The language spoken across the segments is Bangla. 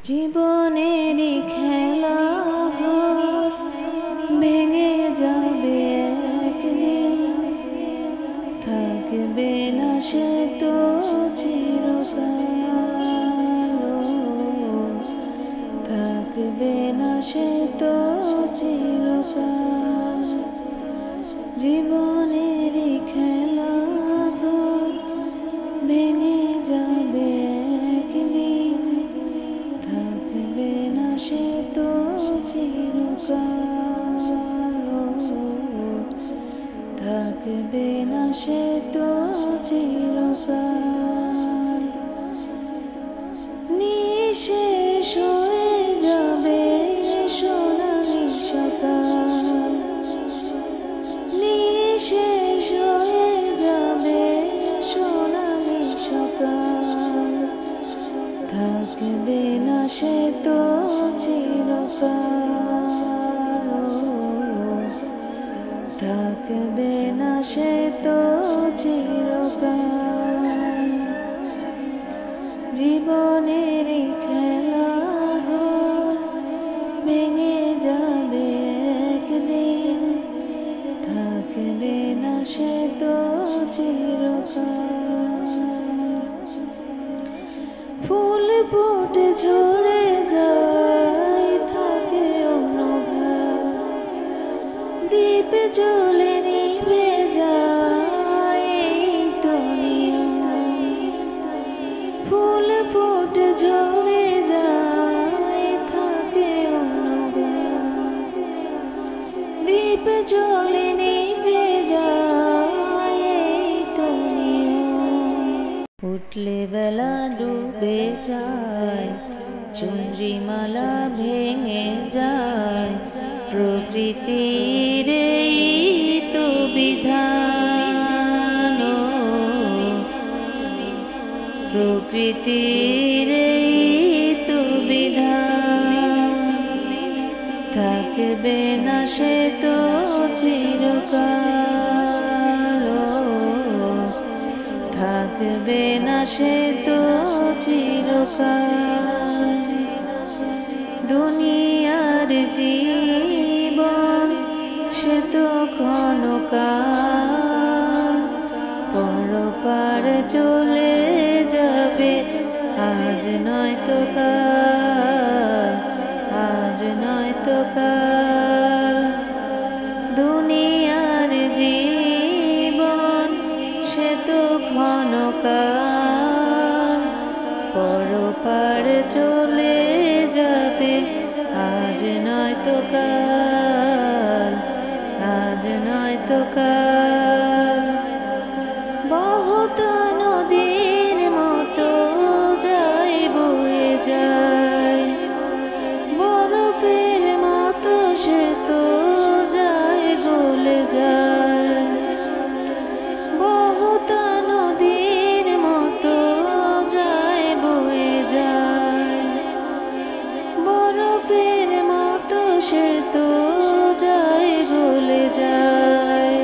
জীবনেরই খেলা ঘর ভেঙে যাবে একদিন, থাকবে না সে তো চিরকাল, থাকবে না সে তো চিরকাল। জীবনেরই খেলা ঘর ভেঙে যাবে একদিন, থাকবে না সে তো চিরকাল, থাকবে না সে তো চিরকাল। নিঃশেষ হয়ে যাবে সোনালি সকাল, নিঃশেষ হয়ে যাবে সোনালি সকাল, থাকবে না সে তো চিরকাল, থাকবে না সে তো চিরকাল। জীবনেরই খেলা ঘর ভেঙে যাবে একদিন, থাকবে না সে তো চিরকাল। ফুল ফুটে ঝরে যায় থাকে অন্যভাব, দ্বীপ জ্বলে নিভে যায় তো নিয়ম। ফুল ফুটে ঝরে যায় থাকে অন্যভাব, দ্বীপ জ্বলে নিভে যায় তো নিয়ম। উঠলে বেলা ডুবে যায়, চুনরিমালা ভেঙে যায়, প্রকৃতির এই তো বিধান, প্রকৃতির এই তো বিধান। থাকবে না সে তো চিরকাল, থাকবে না সে তো চিরকাল। দুনিয়ার জীবন সে তো ক্ষণকাল, পরপার চলে যাবে আজ নয়তো কাল, আজ নয়তো কাল। দুনিয়ার জীবন সে তো ক্ষণকাল, পরপার চলে যাবে আজ নয়তো কাল, আজ নয়তো কাল। বহুতা নদীর মতো যায় বয়ে যায়, বরফের মতো সে তো যায় গলে যায়। বহুতা নদীর মতো যায় বয়ে যায়, বরফের মতো সে তো যায় গলে যায়।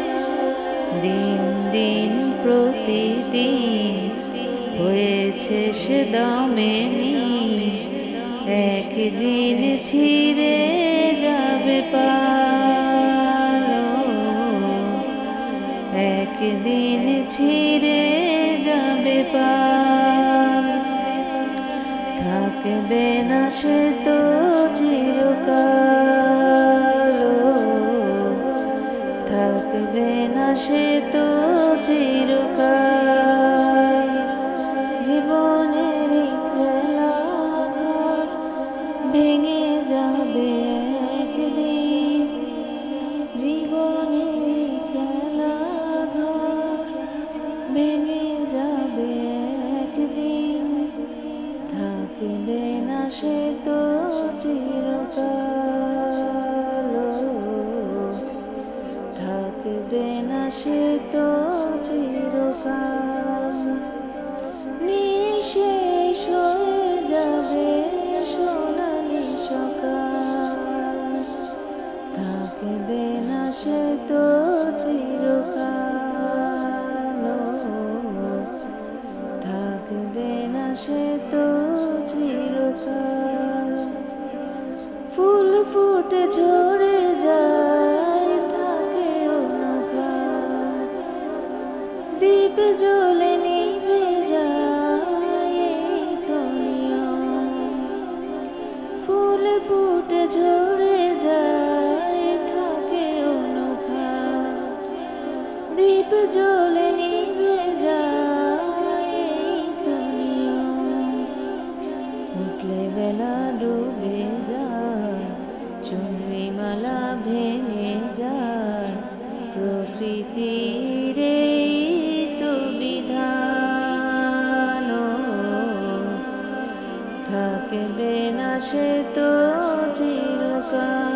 দিন দিন প্রতিদিন হয়েছে সে দামেনি, একদিন ছিঁড়ে যাবে পাল, একদিন ছিঁড়ে যাবে পাল। থাকবে না সে তো চিরকাল, থাকবে না সে তো চিরকাল। জীবনেরই খেলা ঘর ভেঙে যাবে একদিন, জীবনেরই খেলা ঘর ভেঙে যাবে একদিন, থাকবে না সে তো চিরকাল, থাকবে না সে তো চিরকাল। নিঃশেষ হয়ে যাবে সোনালি সকাল, থাকবে না সে তো চিরকাল, থাকবে না সে তো চিরকাল। ফুটে ঝরে যায় থাকে অনঘা, দ্বীপ জ্বলে নিভে যায় এই তো নিয়ম। উঠলে বেলা ডুবে যায়, চন্দ্রিমালা ভেঙে যায়, প্রকৃতির এই তো বিধান। থাকবে না সে তো চিরকাল,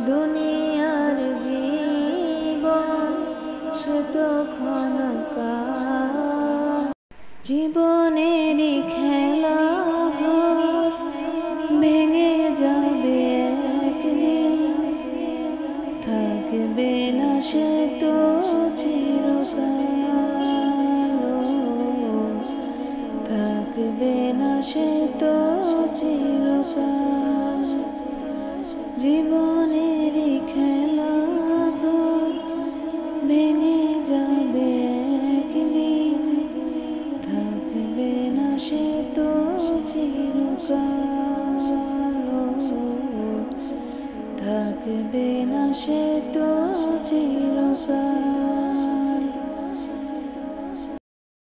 দুনিয়ার জীবন সে তো ক্ষণকাল। জীবনেরই খেলা ঘর ভেঙে যাবে একদিন, থাকবে না সে তো চিরকাল, থাকবে না সে তো চিরকাল। জীবনেরই খেলা ঘর ভেঙে যাবে একদিন, থাকবে না সে তো চিরকাল, থাকবে না সে তো